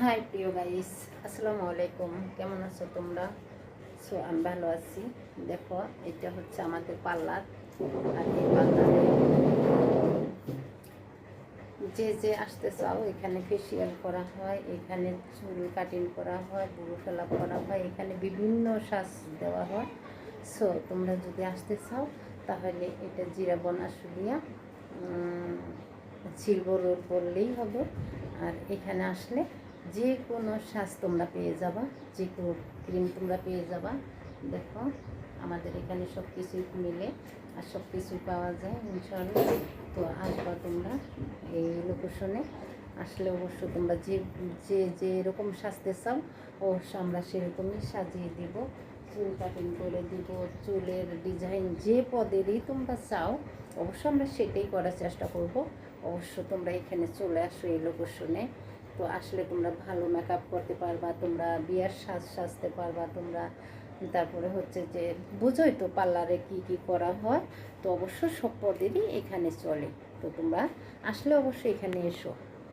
High প্রিয় guys, আসসালামু আলাইকুম। কেমন আছো তোমরা? সো আমি ভালো আছি। দেখো, এটা হচ্ছে আমাদের পার্লার। আর এই পার্লারে যে যে আসতে চাও, এখানে ফেসিয়াল করা হয়, এখানে চুল কাটিং করা হয়, বুড়ো ফেলা করা হয়, এখানে বিভিন্ন সাজ দেওয়া হয়। সো তোমরা যদি আসতে চাও তাহলে এটা জিরাবন আশুলিয়া সিলভার রোড বললেই হবে। আর এখানে আসলে যে কোনো সাজ তোমরা পেয়ে যাবা, যে কোনো ক্রিম তোমরা পেয়ে যাবা। দেখো, আমাদের এখানে সব কিছুই মিলে আর সব কিছুই পাওয়া যায় ইনশাআল্লাহ। তো আসবা তোমরা এই লোকেশনে আসলে। অবশ্য তোমরা যে যে যে এরকম সাজতে চাও অবশ্য আমরা সেরকমই সাজিয়ে দিব, চুল কাটিং করে দিব, চুলের ডিজাইন যে পদেরই তোমরা চাও অবশ্য আমরা সেটাই করার চেষ্টা করব। অবশ্য তোমরা এখানে চলে আসো এই লোকেশনে। তো আসলে তোমরা ভালো মেকআপ করতে পারবা, তোমরা বিয়ার সাজতে পারবা তোমরা। তারপরে হচ্ছে যে বুঝোই তো পার্লারে কি কি করা হয়। তো অবশ্য সব পদেরই এখানে চলে। তো তোমরা আসলে অবশ্যই এখানে এসো।